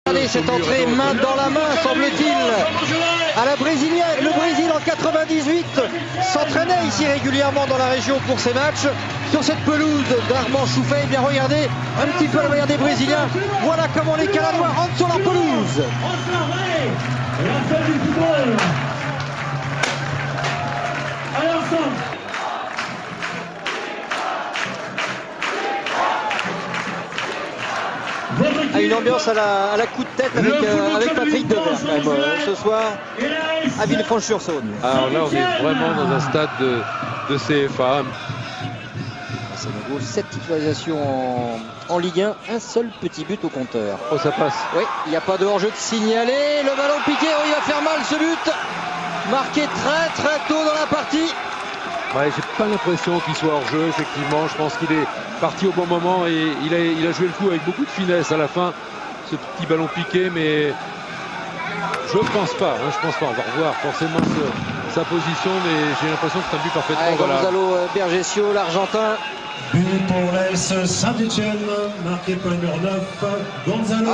Regardez cette entrée main dans la main, semble-t-il, à la brésilienne. Le Brésil en 98 s'entraînait ici régulièrement dans la région pour ces matchs. Sur cette pelouse d'Armand Chouffet, eh bien regardez un petit peu le regard des Brésiliens. Voilà comment les Canadois rentrent sur la pelouse. Une ambiance à la coup de tête avec Patrick Devers ce soir à Villefranche-sur-Saône. Alors là on est vraiment dans un stade de CFA. C'est nouveau 7 titularisations en Ligue 1, un seul petit but au compteur. Oh ça passe. Oui, il n'y a pas de hors-jeu de signalé, le ballon piqué, oh, il va faire mal ce but. Marqué très tôt dans la partie. Ouais, j'ai pas l'impression qu'il soit hors jeu, effectivement. Je pense qu'il est parti au bon moment et il a joué le coup avec beaucoup de finesse à la fin. Ce petit ballon piqué, mais je pense pas. Je pense pas. On va revoir forcément sa position, mais j'ai l'impression que c'est un but parfaitement. Allez, Gonzalo Bergesio, l'Argentin. But pour l'AS Saint-Etienne, marqué par le numéro 9, Gonzalo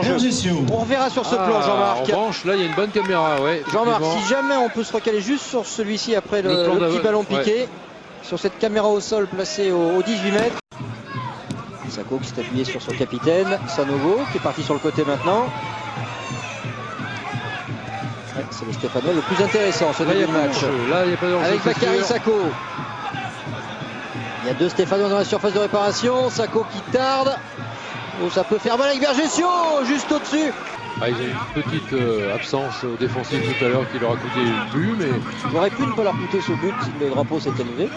Bergesio. On reverra sur ce plan, Jean-Marc. En revanche, là, il y a une bonne caméra. Ouais, Jean-Marc, si jamais on peut se recaler juste sur celui-ci après le petit ballon piqué, sur cette caméra au sol placée au 18 mètres. Sako qui s'est appuyé sur son capitaine, Sanogo qui est parti sur le côté maintenant. Ouais, c'est le Stéphanois le plus intéressant ce début de match. Là, il n'y a pas d'enjeu. Avec Bakary Sako. Il y a deux Stéphanois dans la surface de réparation. Sako qui tarde. Oh, ça peut faire mal avec Bergesio, juste au-dessus. Ah, il y a une petite absence défensive tout à l'heure qui leur a coûté le but, mais il aurait pu ne pas leur coûter ce but si le drapeau s'était levé.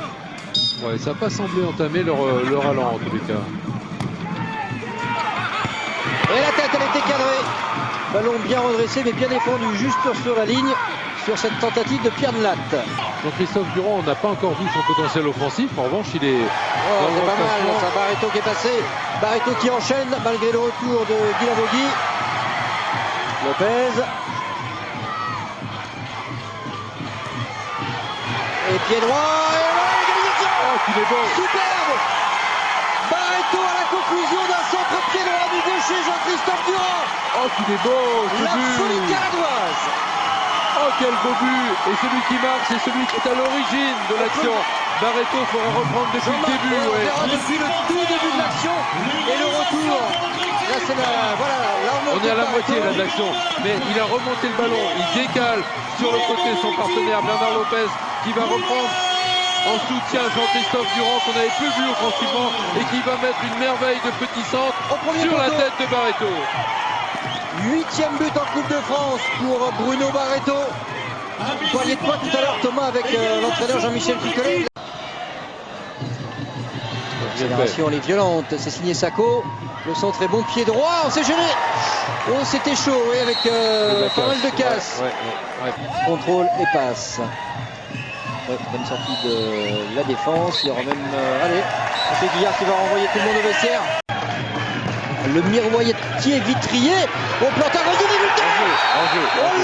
Ouais, ça n'a pas semblé entamer leur allant en tous les cas. Et la tête, elle était cadrée. Ballon bien redressé, mais bien défendu, juste sur la ligne, sur cette tentative de Pierre Latte. Donc Christophe Durand, on n'a pas encore vu son potentiel offensif. En revanche, il est. Oh, c'est pas mal, ça. Barreto qui est passé. Barreto qui enchaîne malgré le retour de Guilavogui. Lopez. Et pied droit. Et là, l'égalisation. Oh, qu'il est beau. Superbe. Barreto à la conclusion d'un centre pied droit du gaucher Jean-Christophe Durand. Oh, qu'il est beau ce la but. Folie canadoise. Oh, quel beau but. Et celui qui marque, c'est celui qui est à l'origine de l'action. Barreto faudra reprendre depuis le début. On verra depuis le tout début de l'action et le retour. Là, c'est on est à la moitié là, de l'action. Mais il a remonté le ballon. Il décale sur le côté son partenaire Bernard Lopez qui va reprendre en soutien Jean-Christophe Durand qu'on n'avait plus vu offensivement et qui va mettre une merveille de petit centre sur la tête de Barreto. 8e but en Coupe de France pour Bruno Barreto. Vous parliez de quoi tout à l'heure, Thomas, avec l'entraîneur Jean-Michel Picollet. L'accélération, elle est violente. C'est signé Sako. Le centre est bon, pied droit. On s'est gêné. Oh, c'était chaud, oui, avec pas mal de casse. Contrôle et passe. Ouais, bonne sortie de la défense. Il y aura même. Allez, c'est Guillard qui va renvoyer tout le monde au vestiaire. Le miroitier vitrier au plantage. Oh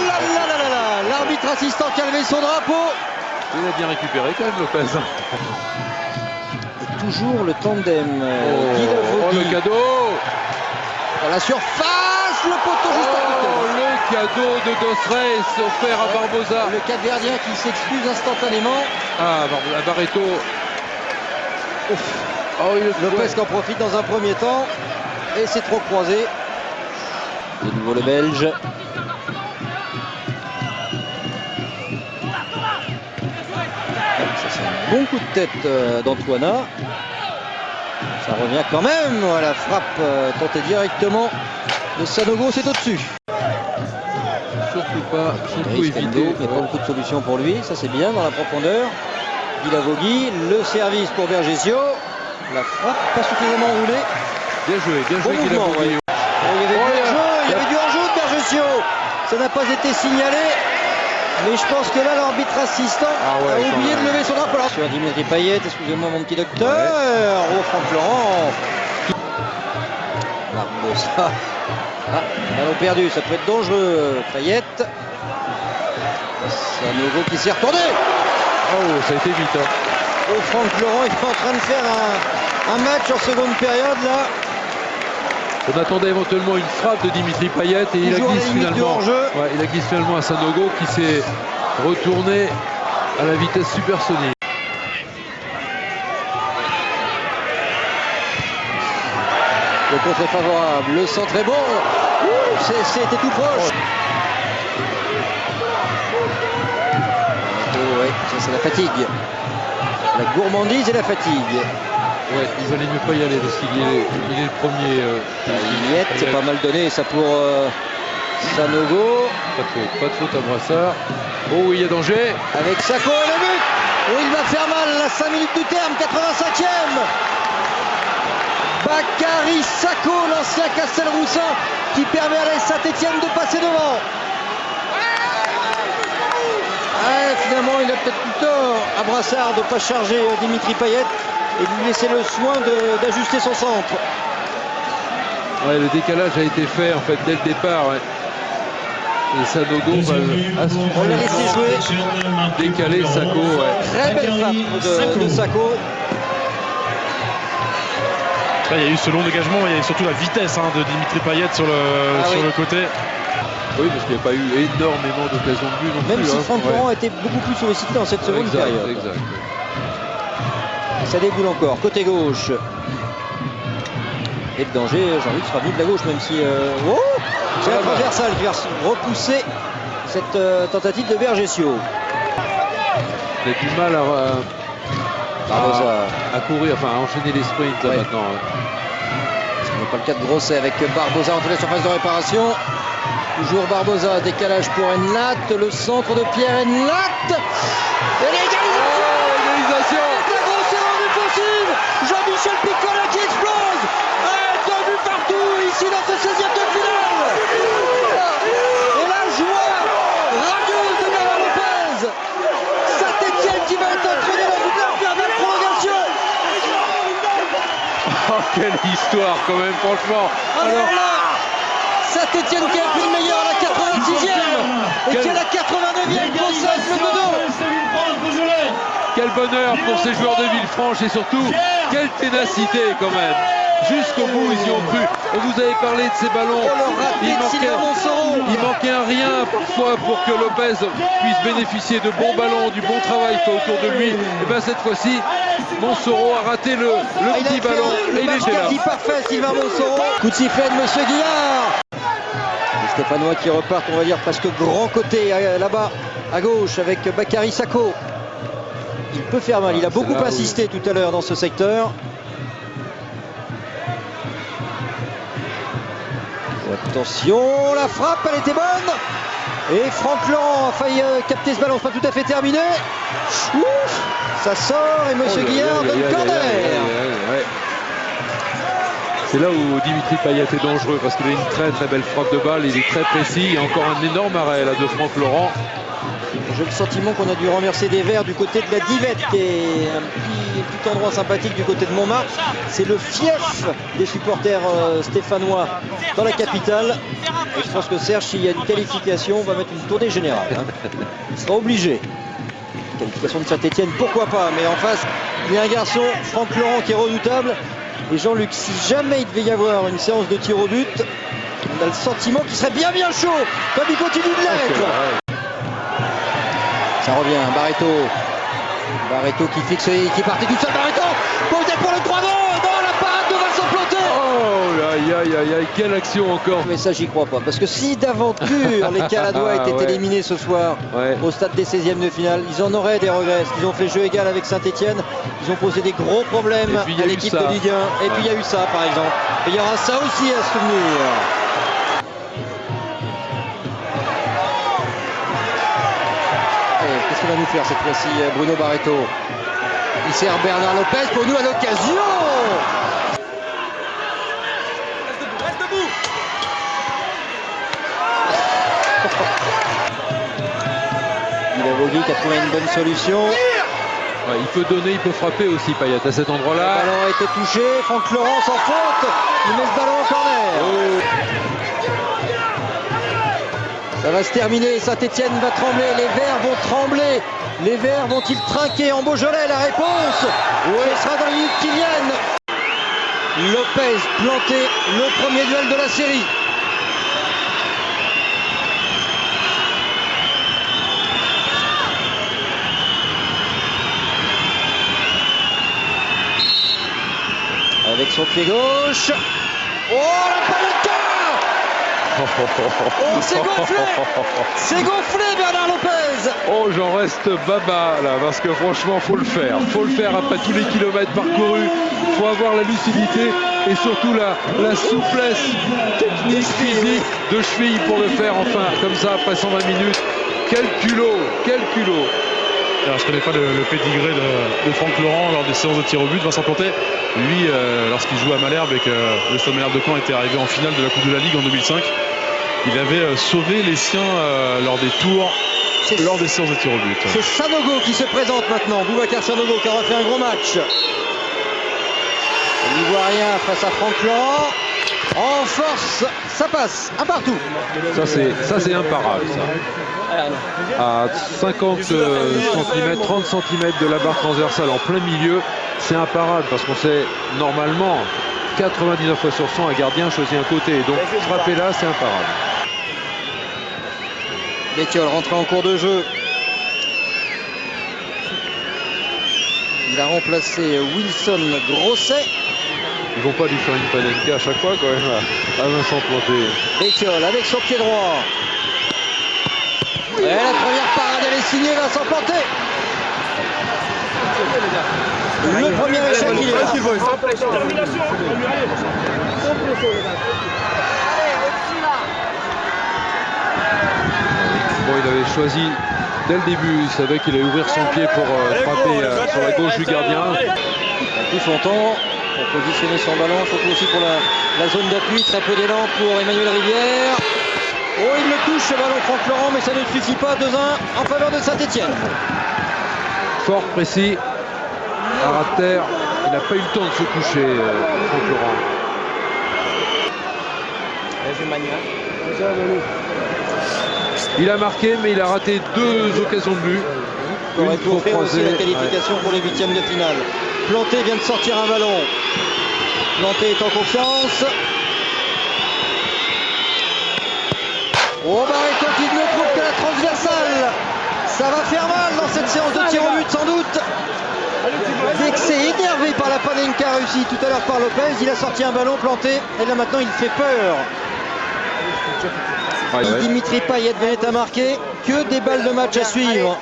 là là là là là. L'arbitre assistant qui a levé son drapeau. Il a bien récupéré quand même Lopez. Et toujours le tandem. Le cadeau. Dans la surface, le poteau juste à côté. Le cadeau de Dos Reis offert à Barbosa. Le cadre gardien qui s'excuse instantanément. Ah, Barreto. Lopez qui en profite dans un premier temps. Et c'est trop croisé. De nouveau le Belge. Ça c'est un bon coup de tête d'Antoine. Ça revient quand même. La frappe tentée directement de Sanogo, c'est au-dessus. Surtout pas éviter. Mais pas beaucoup de solutions pour lui. Ça c'est bien dans la profondeur. Guilavogui, le service pour Bergesio. La frappe pas suffisamment roulée. Bien joué Guilavogui. Il y avait du hors-jeu de Bergesio. Ça n'a pas été signalé. Mais je pense que là, l'arbitre assistant a oublié de lever son drapeau. Sur Dimitri Payet, excusez-moi mon petit docteur. Oh, Franck Laurent. Barbosa. Ballon perdu, ça peut être dangereux. Payet. Sanogo qui s'est retourné. Oh, ça a été vite. Oh, Franck Laurent, il est en train de faire un match en seconde période là. On attendait éventuellement une frappe de Dimitri Payet et il a glissé finalement. Ouais, il a glissé finalement à Sanogo qui s'est retourné à la vitesse supersonique. Le contre est favorable, le centre est bon. C'était tout proche. Oui, ça c'est la fatigue. La gourmandise et la fatigue. Ouais, il valait mieux pas y aller parce qu'il est le premier. C'est pas mal donné ça pour Sanogo. Pas de faute à Brassard. Oh oui, il y a danger. Avec Sako et le but. Oh, il va faire mal à 5 minutes du terme, 85e. Bakary Sako, l'ancien Castelroussin, qui permet à la Saint-Etienne de passer devant. Finalement, il a peut-être eu tort à Brassard de ne pas charger Dimitri Payet et de lui laisser le soin d'ajuster son centre. Ouais, le décalage a été fait en fait dès le départ. Ouais. Et Sanogo va on l'a laissé jouer. Décaler Sako. Ouais. Très belle frappe de Sako. Là, il y a eu ce long dégagement, il y a eu surtout la vitesse de Dimitri Payet sur le côté. Oui, parce qu'il n'y a pas eu énormément d'occasions de but non plus. Même si Franck Laurent était beaucoup plus sollicité dans cette seconde période. Exact. Ça déboule encore, côté gauche. Et le danger, Jean-Luc sera venu de la gauche, même si... c'est la transversale qui va repousser cette tentative de Vergesio. Il a du mal à courir, enfin à enchaîner les sprints là, maintenant. Ce n'est pas le cas de Grosset avec Barbosa entre la surface de réparation. Toujours Barbosa, décalage pour Enlat, le centre de Pierre Enlat. Et l'égalisation. La grosse erreur défensive. Jean-Michel Picola qui explose. Un but partout ici dans ce 16e de finale. Et la joie radieuse de Bernard Lopez. Saint-Etienne qui va être entraîné dans une infernale prolongation. Oh, quelle histoire quand même, franchement. Alors là, Saint-Etienne qui a pris le meilleur à la 86e et qui à la 89e consacre le dodo. Quel bonheur pour ces joueurs de Villefranche et surtout quelle ténacité quand même. Jusqu'au bout ils y ont cru. On vous avait parlé de ces ballons. Il manquait un rien parfois pour que Lopez puisse bénéficier de bons ballons, du bon travail fait autour de lui. Et bien cette fois-ci, Montsoreau a raté le petit ballon et il était là. Parfait Sylvain Montsoreau. Coup de sifflet de Monsieur Guillard. Les Stéphanois qui repartent, on va dire presque grand côté là-bas à gauche avec Bakary Sako. Il peut faire mal, il a beaucoup insisté tout à l'heure dans ce secteur. Attention, la frappe, elle était bonne. Et Franck Laurent a failli capter ce ballon, c'est pas tout à fait terminé. Ouf, ça sort et Monsieur Guillard donne corner. C'est là où Dimitri Payet est dangereux parce qu'il a une très très belle frappe de balle, il est très précis. Il y a encore un énorme arrêt là de Franck Laurent. J'ai le sentiment qu'on a dû renverser des verres du côté de la Divette, qui est un petit endroit sympathique du côté de Montmartre. C'est le fief des supporters stéphanois dans la capitale. Et je pense que Serge, s'il y a une qualification, va mettre une tournée générale. Il sera obligé. Qualification de Saint-Etienne, pourquoi pas. Mais en face, il y a un garçon, Franck Laurent, qui est redoutable. Et Jean-Luc, si jamais il devait y avoir une séance de tir au but, on a le sentiment qu'il serait bien chaud, comme il continue de l'être. Ça revient, Barreto qui fixe, qui partait tout seul, Barreto posé pour le 3-2, non, la parade de Vincent Planté. Oh, aïe, quelle action encore. Mais ça j'y crois pas, parce que si d'aventure les Caladois étaient éliminés ce soir au stade des 16e de finale, ils en auraient des regrets, ils ont fait jeu égal avec Saint-Etienne, ils ont posé des gros problèmes à l'équipe de Ligue 1, et puis il y a eu ça par exemple, et il y aura ça aussi à se souvenir. Qu'est-ce qu'il va nous faire cette fois-ci Bruno Barreto? Il sert Bernard Lopez pour nous à l'occasion. Reste debout. Guy qui a trouvé une bonne solution. Ouais, il peut donner, il peut frapper aussi Payet à cet endroit-là. Le ballon a été touché, Franck Laurent sans faute. Il met ce ballon en corner. Ça va se terminer, Saint-Etienne va trembler, les Verts vont trembler. Les Verts vont-ils trinquer en Beaujolais? La réponse, ce sera dans les minutes qui viennent. Lopez planté, le premier duel de la série. Avec son pied gauche. Oh, la Panenka! Oh, c'est gonflé! C'est gonflé, Bernard Lopez! Oh, j'en reste baba là, parce que franchement, faut le faire. Faut le faire après tous les kilomètres parcourus. Faut avoir la lucidité et surtout la souplesse technique, physique de cheville pour le faire enfin, comme ça, après 120 minutes. Quel culot! Quel culot! Alors, je ne connais pas le pédigré de Franck Laurent lors des séances de tir au but. Vincent Planté, lui, lorsqu'il jouait à Malherbe et que le Stade Malherbe de Caen était arrivé en finale de la Coupe de la Ligue en 2005, il avait sauvé les siens lors des tours, lors des séances de tir au but. C'est Sanogo qui se présente maintenant. Boubacar Sanogo qui aura fait un gros match. L'Ivoirien face à Franck Laurent. En force, ça passe, un partout. Ça c'est imparable ça. À 50 cm, 30 cm de la barre transversale en plein milieu, c'est imparable parce qu'on sait normalement 99 fois sur 100 un gardien choisit un côté. Donc frapper là, c'est imparable. Bétiol rentré en cours de jeu. Il a remplacé Wilson Grosset. Ils vont pas lui faire une Panenka à chaque fois quand même à Vincent Planté. Bétiol avec son pied droit. Et la première parade, elle est signée Vincent Planté. Le premier échec, il est là. Bon, il avait choisi dès le début, il savait qu'il allait ouvrir son pied pour frapper sur la gauche du gardien. Tout son temps pour positionner son ballon, surtout aussi pour la zone d'appui. Très peu d'élan pour Emmanuel Rivière. Oh, il le touche ce ballon, Franck Laurent, mais ça ne suffit pas. 2-1 en faveur de Saint-Etienne. Fort précis, à ras de terre. Il n'a pas eu le temps de se coucher, Franck Laurent. Il a marqué, mais il a raté 2 occasions de but. Il aurait pu offrir aussi la qualification pour les huitièmes de finale. Planté vient de sortir un ballon. Planté est en confiance. Oh, Barreto qui ne trouve que la transversale. Ça va faire mal dans cette séance de tir au but sans doute. Vexé, énervé par la Panenka réussie tout à l'heure par Lopez. Il a sorti un ballon Planté et là maintenant il fait peur. Dimitri Payet venait à marquer. Que des balles de match à suivre.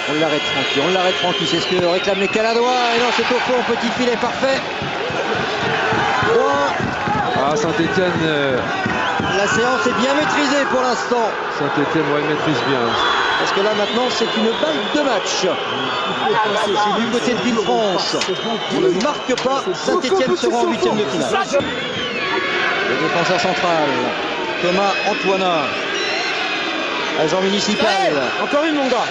On l'arrête Francky, c'est ce que réclament les Caladois. Et non, c'est au fond, petit filet parfait. Ah, Saint-Etienne. La séance est bien maîtrisée pour l'instant. Saint-Etienne, ouais, maîtrise bien. Parce que là maintenant, c'est une balle de match. C'est du côté de Villefranche. On ne marque pas, Saint-Etienne sera en huitième de finale. Le défenseur central, Thomas Antoinin. Agent municipal. Encore une, mon gars.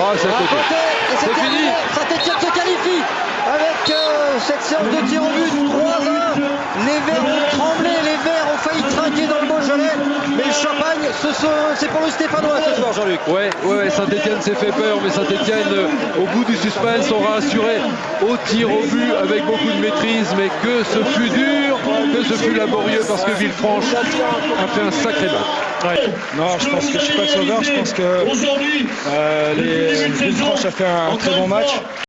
Oh, c'est fini. Saint-Etienne se qualifie avec cette séance de tir au but 3-1. Les Verts ont tremblé, les Verts ont failli trinquer dans le Beaujolais, mais le champagne, c'est pour le Stéphanois ce soir, Jean-Luc. Ouais, Saint-Etienne s'est fait peur, mais Saint-Etienne, au bout du suspense, aura assuré au tir au but avec beaucoup de maîtrise, mais que ce fut dur, que ce fut laborieux, parce que Villefranche a fait un sacré match. Ouais. Non, je pense que je suis pas le sauveur, je pense que Villefranche a fait un très bon match.